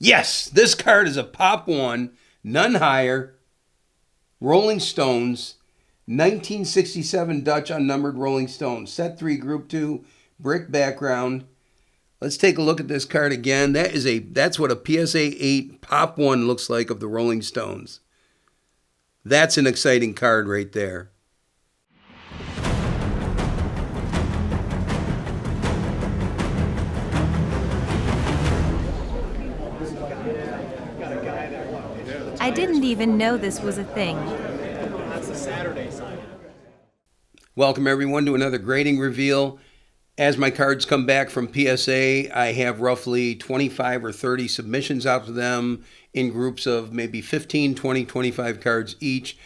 Yes, this card is a Pop 1, none higher, Rolling Stones, 1967 Dutch unnumbered Rolling Stones. Set 3, Group 2, brick background. Let's take a look at this card again. That's what a PSA 8 Pop 1 looks like of the Rolling Stones. That's an exciting card right there. I didn't even know this was a thing. Welcome everyone to another grading reveal. As my cards come back from PSA, I have roughly 25 or 30 submissions out to them in groups of maybe 15, 20, 25 cards each.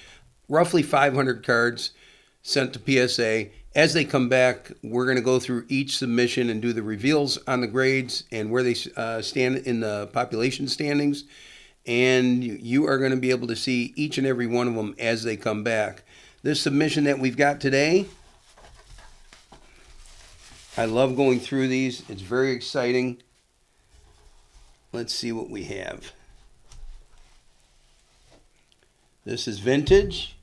Roughly 500 cards sent to PSA. As they come back, we're going to go through each submission and do the reveals on the grades and where they stand in the population standings. And you are going to be able to see each and every one of them as they come back. This submission that we've got today, I love going through these. It's very exciting. Let's see what we have. This is vintage.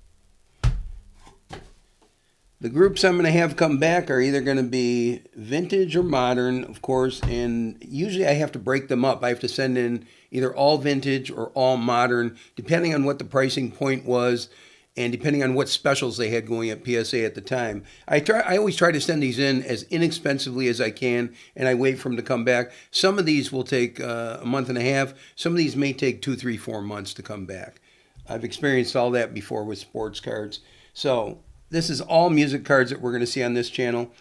The groups I'm going to have come back are either going to be vintage or modern, of course, and usually I have to break them up. I have to send in either all vintage or all modern, depending on what the pricing point was and depending on what specials they had going at PSA at the time. I always try to send these in as inexpensively as I can, and I wait for them to come back. Some of these will take a month and a half. Some of these may take 2, 3, 4 months to come back. I've experienced all that before with sports cards. So this is all music cards that we're going to see on this channel,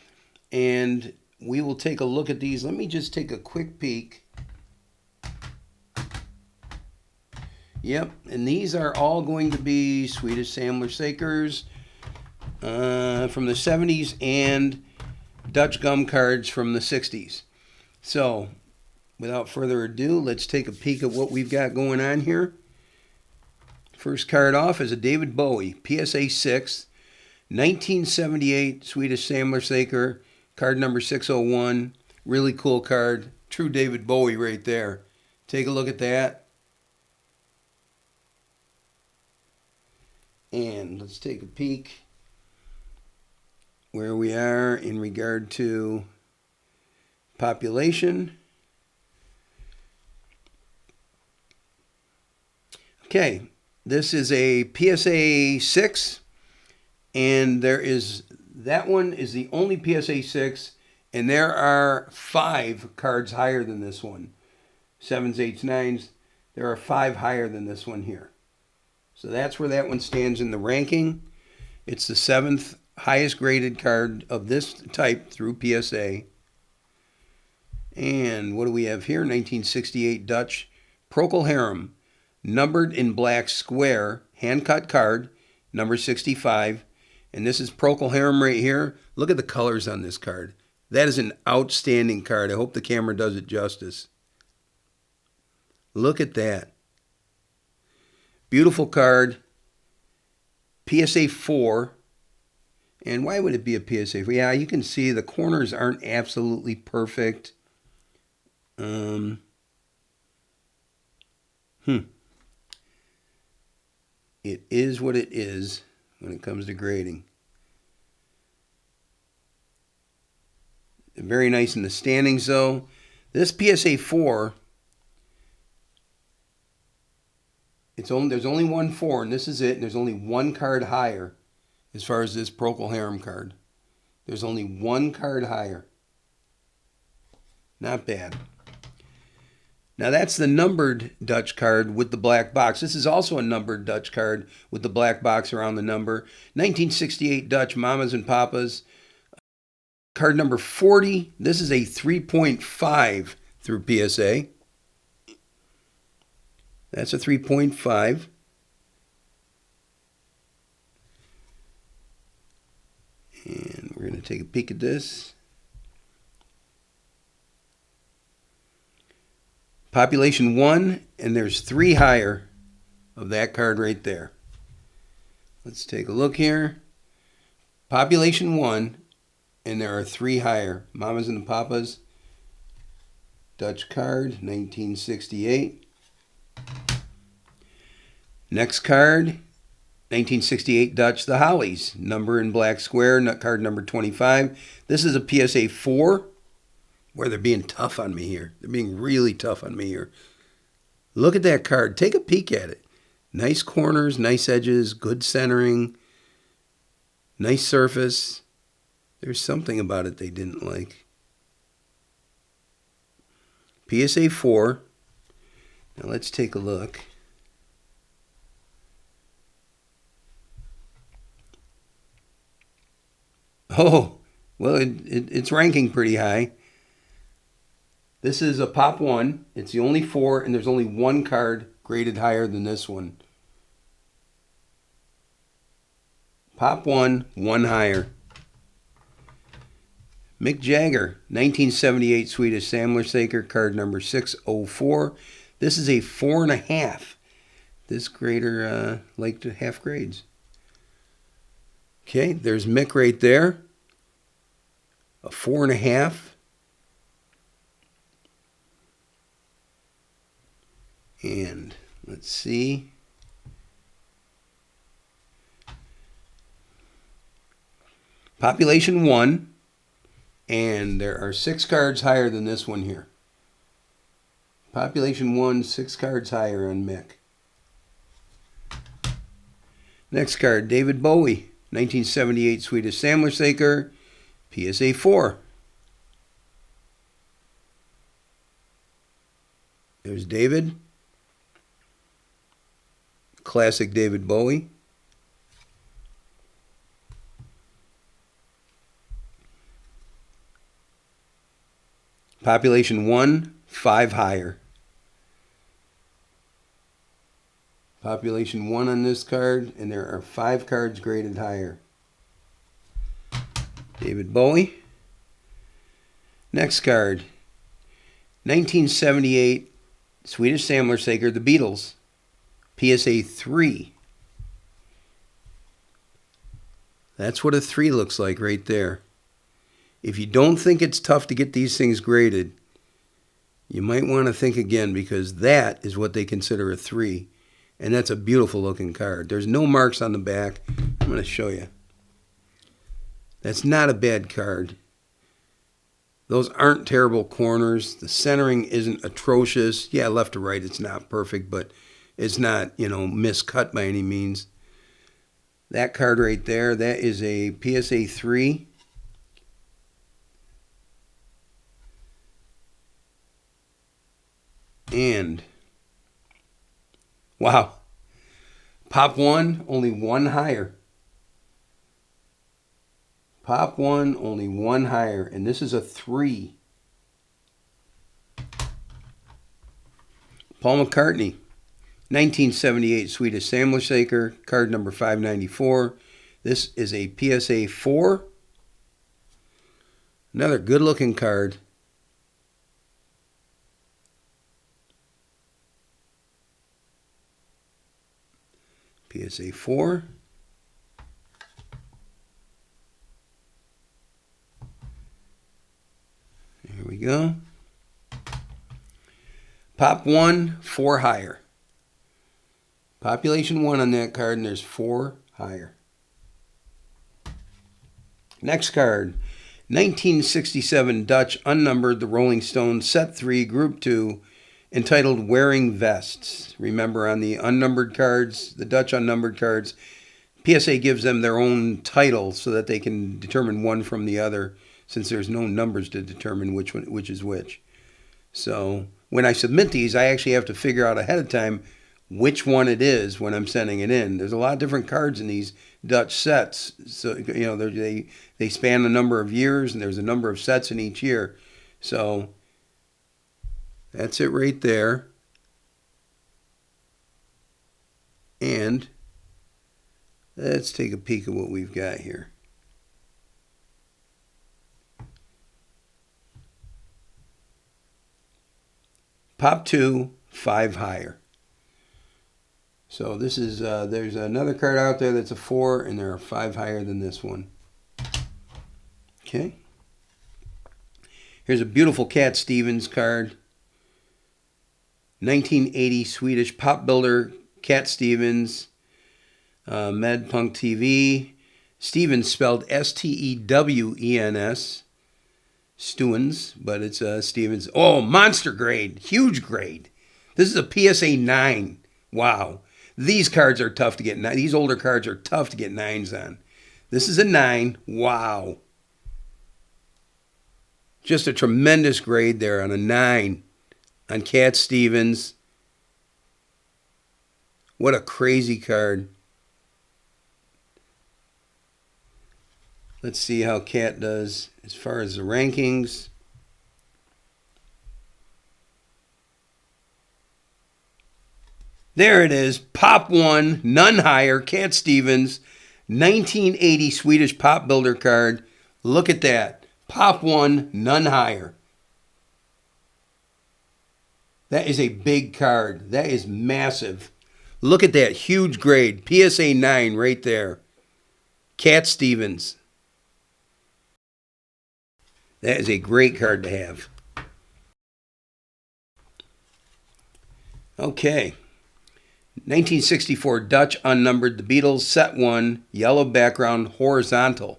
and we will take a look at these. Let me just take a quick peek. Yep, and these are all going to be Swedish Samler Sakers from the 70s and Dutch gum cards from the 60s. So, without further ado, let's take a peek at what we've got going on here. First card off is a David Bowie, PSA 6, 1978 Swedish Samler Saker, card number 601. Really cool card. True David Bowie right there. Take a look at that. And let's take a peek where we are in regard to population. Okay, this is a PSA 6, and that one is the only PSA 6, and there are 5 cards higher than this one. 7s, 8s, 9s. There are 5 higher than this one here. So that's where that one stands in the ranking. It's the 7th highest graded card of this type through PSA. And what do we have here? 1968 Dutch Procol Harum, numbered in black square, hand-cut card, number 65. And this is Procol Harum right here. Look at the colors on this card. That is an outstanding card. I hope the camera does it justice. Look at that. Beautiful card. PSA 4. And why would it be a PSA 4? Yeah, you can see the corners aren't absolutely perfect. It is what it is when it comes to grading. Very nice in the standings, though. This PSA 4... there's only one 4, and this is it. And there's only one card higher as far as this Procol Harum card. There's only one card higher. Not bad. Now that's the numbered Dutch card with the black box. This is also a numbered Dutch card with the black box around the number. 1968 Dutch Mamas and Papas. Card number 40. This is a 3.5 through PSA. That's a 3.5. And we're going to take a peek at this. Population 1, and there's 3 higher of that card right there. Let's take a look here. Population 1, and there are 3 higher. Mamas and the Papas. Dutch card, 1968. Next card, 1968 Dutch, the Hollies. Number in black square, card number 25. This is a PSA 4, where they're being tough on me here. They're being really tough on me here. Look at that card. Take a peek at it. Nice corners, nice edges, good centering, nice surface. There's something about it they didn't like. PSA 4. Now let's take a look. Oh, well, it's ranking pretty high. This is a Pop 1. It's the only 4, and there's only one card graded higher than this one. Pop 1, one higher. Mick Jagger, 1978 Swedish Samlarsaker, card number 604. This is a 4.5. This grader liked half grades. Okay, there's Mick right there. A 4.5. And let's see. Population 1. And there are 6 cards higher than this one here. Population 1, 6 cards higher on Mick. Next card, David Bowie, 1978 Swedish Samlarsaker, PSA 4. There's David. Classic David Bowie. Population 1, 5 higher. Population 1 on this card, and there are 5 cards graded higher. David Bowie. Next card, 1978 Swedish Samlarsaker, the Beatles, PSA 3. That's what a 3 looks like right there. If you don't think it's tough to get these things graded, you might want to think again, because that is what they consider a 3. And that's a beautiful looking card. There's no marks on the back. I'm going to show you. That's not a bad card. Those aren't terrible corners. The centering isn't atrocious. Yeah, left to right, it's not perfect, but it's not, miscut by any means. That card right there, that is a PSA 3. And, wow, Pop 1, only one higher. Pop 1, only one higher, and this is a 3. Paul McCartney, 1978 Swedish Samlarsaker, card number 594. This is a PSA 4. Another good-looking card. PSA 4. Here we go. Pop 1, 4 higher. Population 1 on that card, and there's 4 higher. Next card, 1967 Dutch unnumbered, the Rolling Stones, set 3, group 2, entitled Wearing Vests. Remember, on the unnumbered cards, the Dutch unnumbered cards, PSA gives them their own title so that they can determine one from the other, since there's no numbers to determine which is which. So when I submit these, I actually have to figure out ahead of time which one it is when I'm sending it in. There's a lot of different cards in these Dutch sets. So, they span a number of years, and there's a number of sets in each year. So that's it right there. And let's take a peek at what we've got here. Pop 2, 5 higher. So this is, there's another card out there that's a 4, and there are 5 higher than this one. Okay. Here's a beautiful Cat Stevens card. 1980 Swedish pop builder Cat Stevens, Medpunk TV. Stevens spelled Stewens. Stewens, but it's Stevens. Oh, monster grade, huge grade. This is a PSA 9. Wow. These cards are tough to get. These older cards are tough to get 9s on. This is a 9. Wow. Just a tremendous grade there on a 9 on Cat Stevens. What a crazy card. Let's see how Cat does as far as the rankings. There it is. Pop 1, none higher. Cat Stevens, 1980 Swedish pop builder card. Look at that. Pop 1, none higher. That is a big card. That is massive. Look at that huge grade. PSA 9 right there. Cat Stevens. That is a great card to have. Okay. 1964 Dutch unnumbered The Beatles set 1, yellow background, horizontal.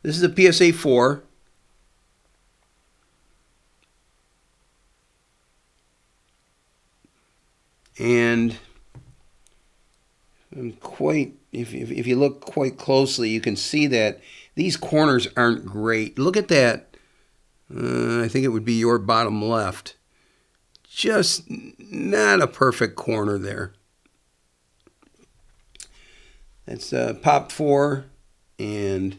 This is a PSA 4. And if you look quite closely, you can see that these corners aren't great. Look at that. I think it would be your bottom left. Just not a perfect corner there. That's Pop 4, and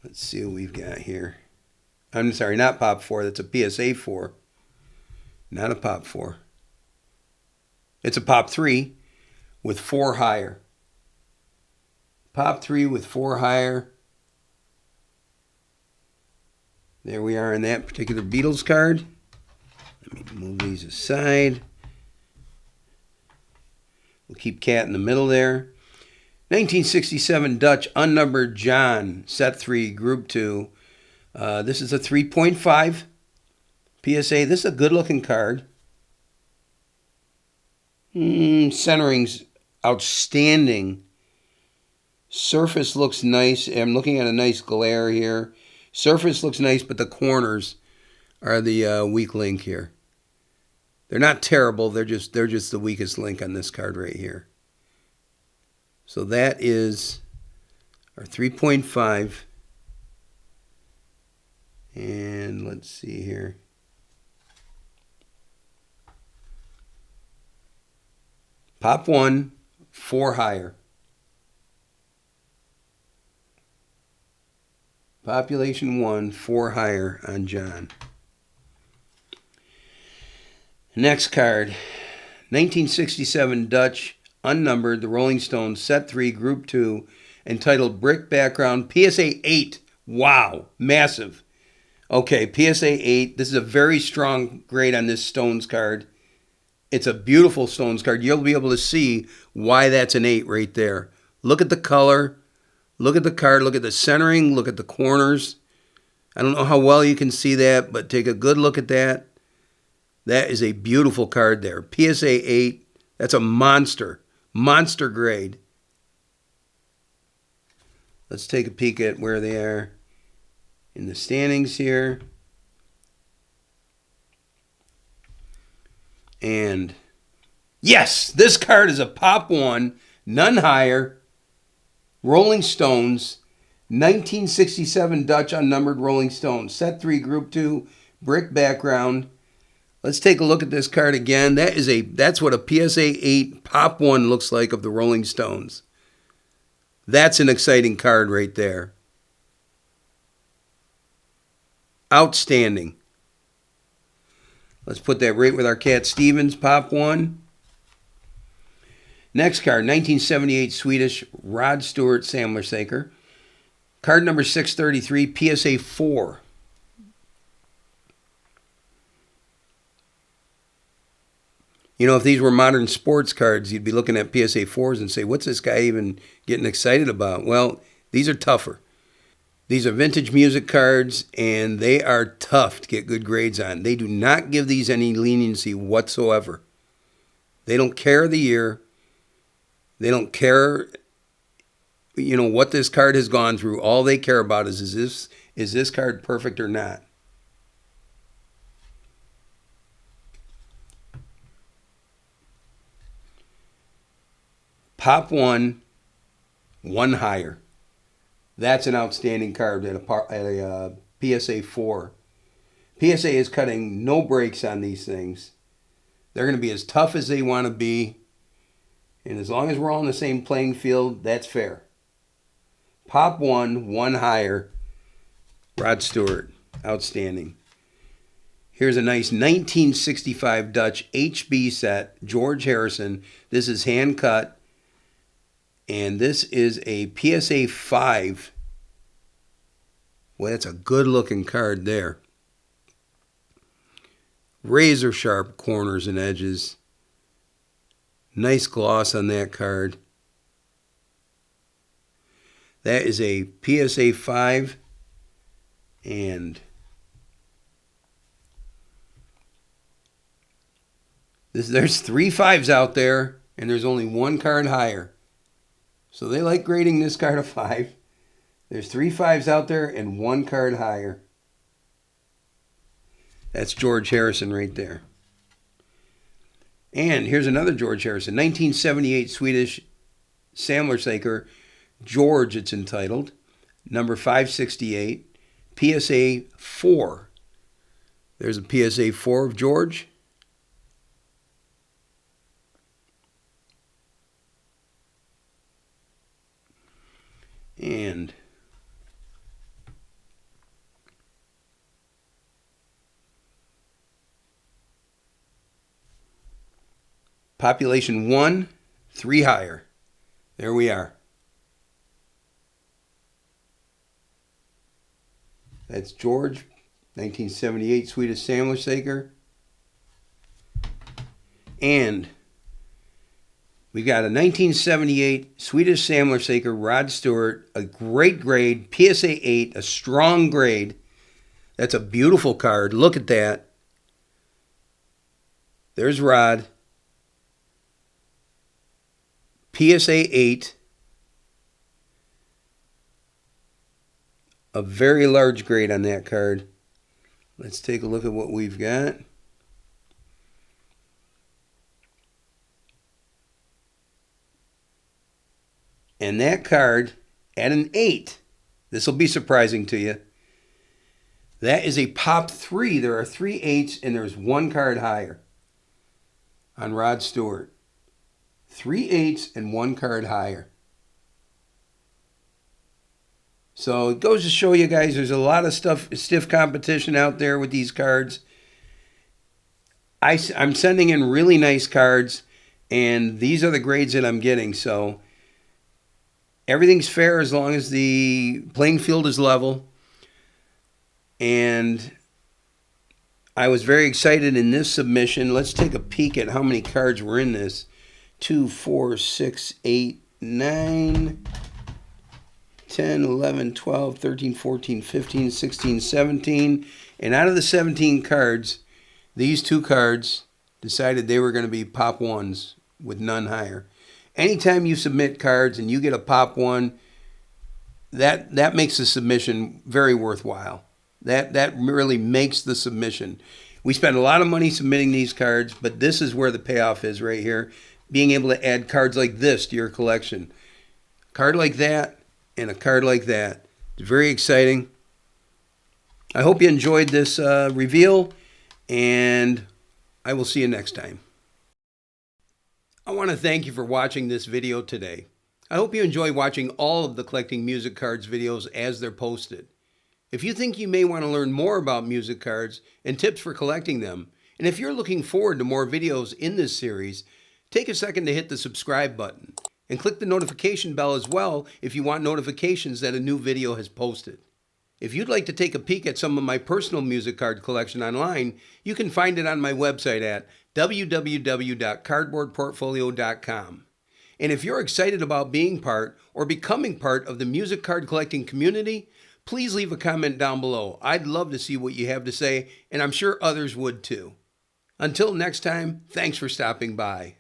let's see what we've got here. I'm sorry, not Pop 4. That's a PSA 4. Not a Pop 4. It's a Pop 3 with 4 higher. Pop 3 with 4 higher. There we are in that particular Beatles card. Let me move these aside. We'll keep Cat in the middle there. 1967 Dutch unnumbered John, set 3, group 2. This is a 3.5 PSA. This is a good-looking card. Centering's outstanding. Surface looks nice. I'm looking at a nice glare here. Surface looks nice, but the corners are the weak link here. They're not terrible. They're just the weakest link on this card right here. So that is our 3.5. And let's see here. Pop 1, 4 higher. Population 1, 4 higher on John. Next card, 1967 Dutch, unnumbered, The Rolling Stones, set 3, group 2, entitled Brick Background, PSA 8. Wow, massive. Okay, PSA 8. This is a very strong grade on this Stones card. It's a beautiful Stones card. You'll be able to see why that's an 8 right there. Look at the color. Look at the card. Look at the centering. Look at the corners. I don't know how well you can see that, but take a good look at that. That is a beautiful card there. PSA 8. That's a monster. Monster grade. Let's take a peek at where they are in the standings here. And yes, this card is a Pop 1, none higher. Rolling Stones, 1967 Dutch unnumbered Rolling Stones, set 3, group 2, brick background. Let's take a look at this card again. That's what a PSA 8 Pop 1 looks like of the Rolling Stones. That's an exciting card right there. Outstanding. Let's put that right with our Cat Stevens Pop 1. Next card, 1978 Swedish Rod Stewart Samlersaker. Card number 633, PSA 4. You know, if these were modern sports cards, you'd be looking at PSA 4s and say, what's this guy even getting excited about? Well, these are tougher. These are vintage music cards, and they are tough to get good grades on. They do not give these any leniency whatsoever. They don't care the year. They don't care, what this card has gone through. All they care about is this card perfect or not? Pop one higher. That's an outstanding card at a PSA 4. PSA is cutting no brakes on these things. They're going to be as tough as they want to be. And as long as we're all in the same playing field, that's fair. Pop one higher. Rod Stewart, outstanding. Here's a nice 1965 Dutch HB set, George Harrison. This is hand cut. And this is a PSA 5. Well, that's a good looking card there. Razor sharp corners and edges. Nice gloss on that card. That is a PSA 5. And there's 3 5s out there, and there's only one card higher. So they like grading this card a 5. There's 3 5s out there and one card higher. That's George Harrison right there. And here's another George Harrison, 1978 Swedish Samlarsaker, George it's entitled, number 568, PSA 4. There's a PSA 4 of George. And population 1, 3 higher. There we are. That's George, 1978 Swedish Samlarsaker. And we've got a 1978 Swedish Samlarsaker Rod Stewart, a great grade, PSA 8, a strong grade. That's a beautiful card. Look at that. There's Rod. PSA 8. A very large grade on that card. Let's take a look at what we've got. And that card at an 8, this will be surprising to you. That is a pop 3. There are 3 8s and there's one card higher on Rod Stewart. 3 8s and one card higher. So it goes to show you guys there's a lot of stiff competition out there with these cards. I'm sending in really nice cards, and these are the grades that I'm getting. So everything's fair as long as the playing field is level. And I was very excited in this submission. Let's take a peek at how many cards were in this. 2, 4, 6, 8, 9, 10, 11, 12, 13, 14, 15, 16, 17. And out of the 17 cards, these 2 cards decided they were going to be pop 1s with none higher. Anytime you submit cards and you get a pop 1, that makes the submission very worthwhile. That really makes the submission. We spend a lot of money submitting these cards, but this is where the payoff is right here. Being able to add cards like this to your collection. A card like that and a card like that. It's very exciting. I hope you enjoyed this reveal, and I will see you next time. I want to thank you for watching this video today. I hope you enjoy watching all of the Collecting Music Cards videos as they're posted. If you think you may want to learn more about music cards and tips for collecting them, and if you're looking forward to more videos in this series, take a second to hit the subscribe button and click the notification bell as well if you want notifications that a new video has posted. If you'd like to take a peek at some of my personal music card collection online, you can find it on my website at www.cardboardportfolio.com. And if you're excited about being part or becoming part of the music card collecting community, please leave a comment down below. I'd love to see what you have to say, and I'm sure others would too. Until next time, thanks for stopping by.